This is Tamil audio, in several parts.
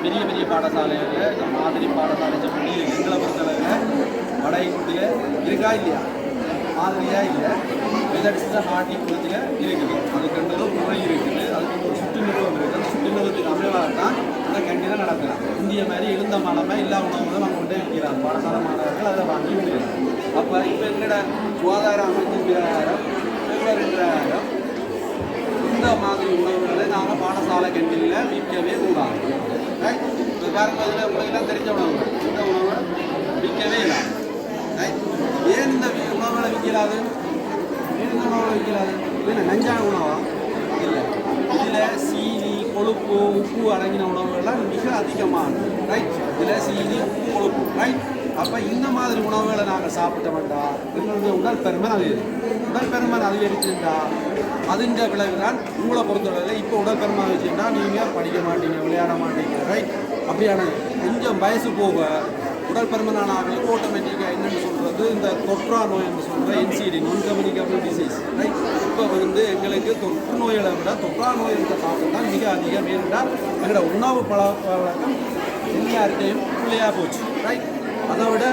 பெரிய பெரிய பாடசாலைகளில் இந்த மாதிரி பாடசாலை சொல்லி எங்களை பொறுத்தளவில் வட இந்தியில் இருக்கா இல்லையா மாதிரியாக இல்லை மெதடிஸ்ட ஹார்டி குளத்தில் இருக்குது அதுக்கு முறை இருக்குது அதுக்கு ஒரு சுற்று நிறுவனம் இருக்குது அந்த சுற்று நிறுவனத்துக்கு அமைவாக தான் இந்த கேண்டீனை நடக்கலாம் இந்திய மாதிரி எழுந்த மாணவ எல்லா உணவுகளும் அவங்க கொண்டே விற்கிறாங்க பாடசாலை மாணவர்கள் அதை வாங்கி விடுகிறாங்க அப்போ இப்போ எங்களோட சுகாதார அமைச்சின் பிரகாரம் வெவ்வேறு இந்த மாதிரி உணவுகளை நாங்கள் பாடசாலை கேண்டீனில் விற்கவே கூடாது. இப்போ பாருங்க அதில் உங்களுக்கெல்லாம் தெரிஞ்ச உணவுகள் இந்த உணவை விற்கவே இல்லை. ஏன் இந்த உணவுகளை விற்கலாது? ஏன் இந்த உணவுகளை விற்கலாது? இது நஞ்சான உணவா இல்லை. இதில் சீனி கொழுப்பு உப்பு அடங்கின உணவுகள்லாம் மிக அதிகமானது. ரைட், இதில் சீனி உப்பு கொழுப்பு. ரைட், அப்போ இந்த மாதிரி உணவுகளை நாங்கள் சாப்பிட்டோம்டா எங்களுடைய உடல் பருமன் அதிகரிக்கும். உடல் பருமன் அதிகரிச்சுட்டா அதுன்ற விளைவு தான் உங்களை பொறுத்தவரையில் இப்போ உடல் பருமன் வச்சுட்டா நீங்கள் படிக்க மாட்டீங்க, விளையாட மாட்டீங்க. ரைட், அப்படியான கொஞ்சம் வயசு போக உடல் பருமனான ஆளுக்கு ஆட்டோமேட்டிக்காக என்னென்னு சொல்கிறது இந்த தொற்றா நோய் என்று சொல்கிற என்சிடி நான் கம்யூனிகபிள் டிசீஸ். ரைட், இப்போ எங்களுக்கு தொற்று நோய்களை விட தொற்றா நோய் என்ற தாக்கம் தான் மிக அதிகம். ஏனென்றால் எங்களோட உணவு பழக்கம் எல்லாருக்கையும் பிள்ளையாக போச்சு. ரைட், அதை விட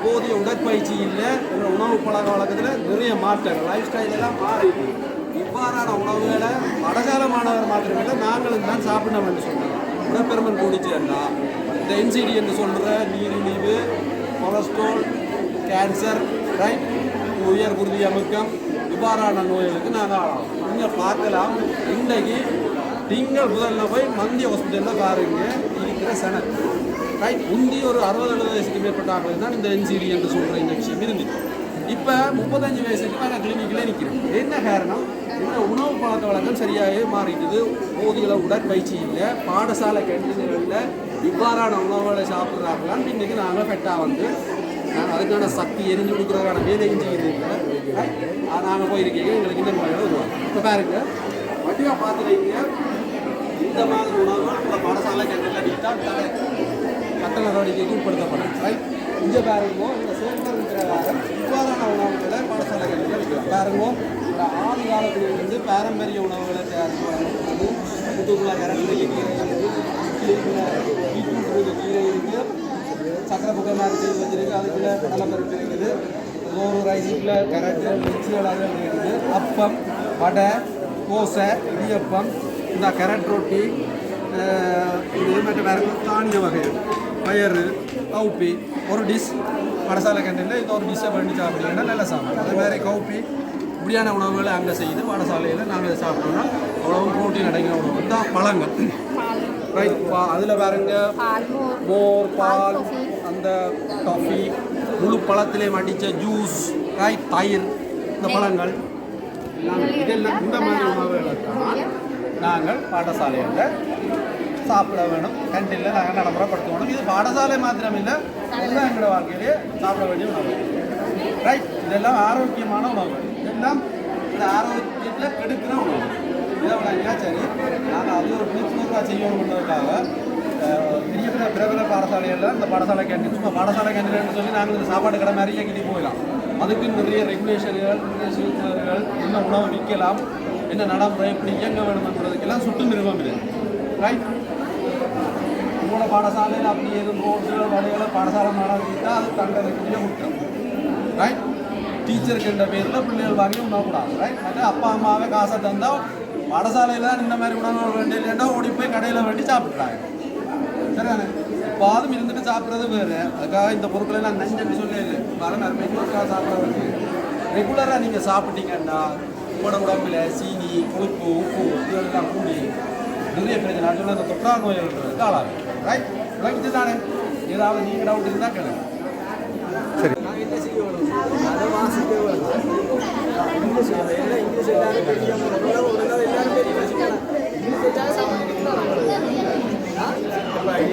போதிய உடற்பயிற்சி இல்லை. எங்களோட உணவு பழக்க வழக்கத்தில் நிறைய மாற்றங்கள் லைஃப் ஸ்டைலெல்லாம் மாறிடுது. இவ்வாறான உணவுகளை படகால மாணவர் மாத்திரமில்லை நாங்களும் தான் சாப்பிடணும் என்று சொன்னோம். உடற்பெருமன் கூடிச்சுன்னா இந்த என்சிடி என்று சொல்கிற நீரிழிவு, கொலஸ்ட்ரால், கேன்சர், ரைட், உயர் குருதி அமுக்கம் இவ்வாறான நோய்களுக்கு நாங்கள் ஆளாகும். நீங்கள் பார்க்கலாம், இன்றைக்கு நீங்கள் முதல்ல போய் மந்திய ஹாஸ்பிட்டலில் பாருங்க இருக்கிற செனட். ரைட், முந்தி ஒரு 60-70 வயசுக்கு மேற்பட்ட ஆட்கள் தான் இந்த என்சிடி என்று சொல்கிற இந்த விஷயம் இருந்துச்சு. இப்போ 35 வயசுக்கு நான் கிளினிக்கில் நிற்கிறேன். என்ன காரணம்? இந்த உணவு பழக்க வழக்கம் சரியாகவே மாறிட்டுது. போதிய உடற்பயிற்சி இல்லை. பாடசாலை கேண்டீன்களில் இவ்வாறான உணவுகளை சாப்பிட்றாங்களான்னு இன்றைக்கி நாங்கள் பெட்டாக நாங்கள் அதுக்கான சக்தி எரிஞ்சு கொடுக்குறதுக்கான வேலையும் செய்யறது இல்லை. நாங்கள் போயிருக்கீங்க எங்களுக்கு இந்த நோய்களை வருவாங்க. இப்போ பாருங்க வட்டியாக பார்த்துருக்கீங்க இந்த மாதிரி உணவுகள் உங்களை பாடசாலை கேண்டீனில் விட்டால் கட்டண நடவடிக்கைக்கு உட்படுத்தப்படும். ரைட், இங்கே பாருங்கோ இந்த சேர்ந்திருக்கிற இவ்வாறான உணவுகளை பாடசாலை கேண்டீனில் விற்கிறோம். பாருங்கோ இந்த ஆதி காலத்திலிருந்து பாரம்பரிய உணவுகளை தயாரித்து வழங்குறது. புத்துக்குள்ள கரண்டில் கீரை இருக்குது, பீட்ரூட் இருக்குது, கீரை இருக்குது, சக்கரை புகை செய்து வச்சிருக்கு, அதுக்குள்ள கடலைப்பருப்பு இருக்குது, ஒரு ரைஸுக்குள்ள கரட்டு மிக்சிகள் அது இருக்குது, அப்பம், வடை, தோசை, இடியப்பம், இந்த கரட் ரொட்டி, இது மற்ற வேறு தானிய வகைகள், பயறு, கவுப்பி, ஒரு டிஷ் பாடசாலை கேண்டீனில் இது ஒரு டிஷ்ஷை பண்ணி சாப்பிட்டீங்கன்னா நல்லா சாப்பிடும். அதே மாதிரி கவுப்பி இப்படியான உணவுகளை அங்கே செய்து பாடசாலையில் நாங்கள் இதை சாப்பிட்டோம்னா அவ்வளவு ப்ரோட்டீன் அடங்கின உணவு தான் பழங்கள். ரைட், அதில் பாருங்க மோர், பால், அந்த காஃபி, முழு பழத்திலே மடித்த ஜூஸ், ரைட், தயிர், இந்த பழங்கள் இதெல்லாம் இந்த மாதிரி உணவுகளை தான் நாங்கள் பாடசாலையில் சாப்பிட வேணும். கேண்டீனில் நாங்கள் நடைமுறைப்படுத்தணும். இது பாடசாலை மாத்திரமில்லை, எல்லாம் எங்களோட வாழ்க்கையிலே சாப்பிட வேண்டிய உணவு. ரைட், இதெல்லாம் ஆரோக்கியமான உணவுகள். இதெல்லாம் இந்த ஆரோக்கியத்தில் கெடுக்கிற உணவு. இதை விட சரி நாங்கள் அது ஒரு விழிப்புணர்வாக செய்யணுன்றதுக்காக பெரிய பெரிய பிரபல பாடசாலைகளில் இந்த பாடசாலை கேண்டீன் சும்மா பாடசாலை கேண்டீன் சொல்லி நாங்கள் இந்த சாப்பாடு கடை மாதிரி இயக்கிட்டு போயிடலாம். அதுக்கு நிறைய ரெகுலேஷன்கள், என்ன உணவு விற்கலாம், என்ன நடைமுறை எப்படி இயங்க வேணும்ன்றதுக்கெல்லாம் சுட்டு நிறுவனம் இல்லை. ரைட், உங்களோட பாடசாலையில் அப்படி எதுவும் ரோட்கள் வடைகளை பாடசாலை மாணவர்கள் அது தண்டனைக்குரிய குற்றம். ரைட், டீச்சருக்குன்ற பேரில் பிள்ளைகள் வாங்கி உணவக்கூடாது ரைட் மற்ற அப்பா அம்மாவே காசை தந்தால் பாடசாலையில் இந்த மாதிரி உணவு வேண்டிய இல்லைன்னா ஓடி போய் கடையில் வேண்டி சாப்பிட்றாங்க சரிதானே இப்போ அதுவும் இருந்துட்டு சாப்பிட்றது வேறு அதுக்காக இந்த பொருட்களை நான் நஞ்சன்னு சொல்லி இல்லை வர நன்மைக்காக சாப்பிட வேண்டியது ரெகுலராக நீங்கள் சாப்பிட்டீங்கன்னா உங்களோட உடம்புல சீனி கொழுப்பு உப்பு இதெல்லாம் கூடி நிறைய பிரச்சனை சொல்ல அந்த தொற்றா நோய்களுக்கு ஆளாகும் ரைட் விளங்கிட்டு தானே ஏதாவது நீங்கள் டவுட் இருந்தால் கேளுங்க சரி என்ன செய்யணும் அதை வாசிக்க இங்கிலீஷ் இங்கிலீஷ் எல்லாரும் பெரிய எல்லாரும் பெரிய வச்சுக்கலாம் இங்கிலீஷ் எல்லாரும்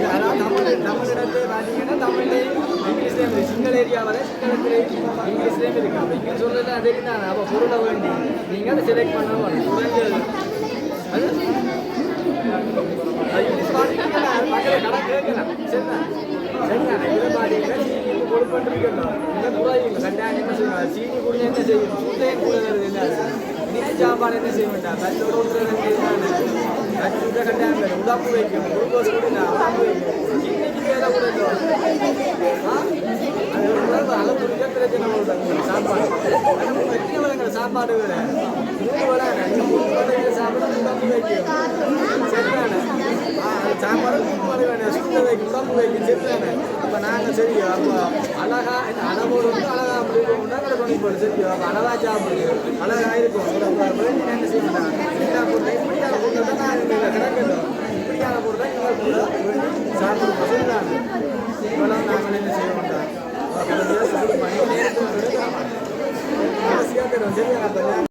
ஆனால் தமிழிடத்தை பார்த்தீங்கன்னா தமிழ்லேயும் இங்கிலீஷ்லேயும் இருக்குது சிங்கள ஏரியாவில் சிங்களத்திலேயும் இங்கிலீஷ்லேயும் இருக்குது அப்போ இங்கே சொல்கிறது அதே தான் அப்போ பொருளை வேண்டி நீங்கள் அதை செலக்ட் பண்ணணும் குறைஞ்சது அது இங்கிலீஷ் பார்த்தீங்கன்னா மக்களை கடை கேட்கலாம் சரிதான் சரிதானே இதை பார்த்தீங்கன்னா கொடுப்பட்டிருக்கணும் இந்த குறையும் கட்டாயம் என்ன செய்வாங்க சீனி கூட என்ன செய்யும் சூட்டையும் கூட வருது என்ன இனிப்பு சாப்பாடு என்ன செய்ய வேண்டாம் கட்டோட கட்டு கட்டாயம் உடம்பு வைக்கும் குளுக்கோஸ் கூட உடம்பு வைக்கும் சீனிக்கு மேலே கூட அது உடம்பு அளவு பிரச்சனை சாப்பாடு எத்தனை வளங்கள் சாப்பாடு வேலை 3 வளை சாப்பிட உடம்பு வைக்கும் சரிதானே சாப்பாடு 3 வளை வேணும் சுத்த வைக்கும் உடம்பு வைக்கும் சரிதானே அப்போ நாங்கள் சரி அப்போ அழகா இந்த அளவோடு வந்து அழகா அப்படி இருக்கோம்னா கடை பண்ணி போடு சரி அப்போ அழகா சாப்பிடுது அழகா இருக்கும் என்ன செய்யணும் என்ன பொருள் இப்படியான பொருளை தான் நான் கிடைக்கணும் இப்படியான பொருளை நீங்கள் கூட சாப்பிடுவோம் சரிதானே இவ்வளோ நாங்கள் என்ன செய்ய மாட்டோம் நேரத்தில் கடைசியாக தரும் சரியா அப்போ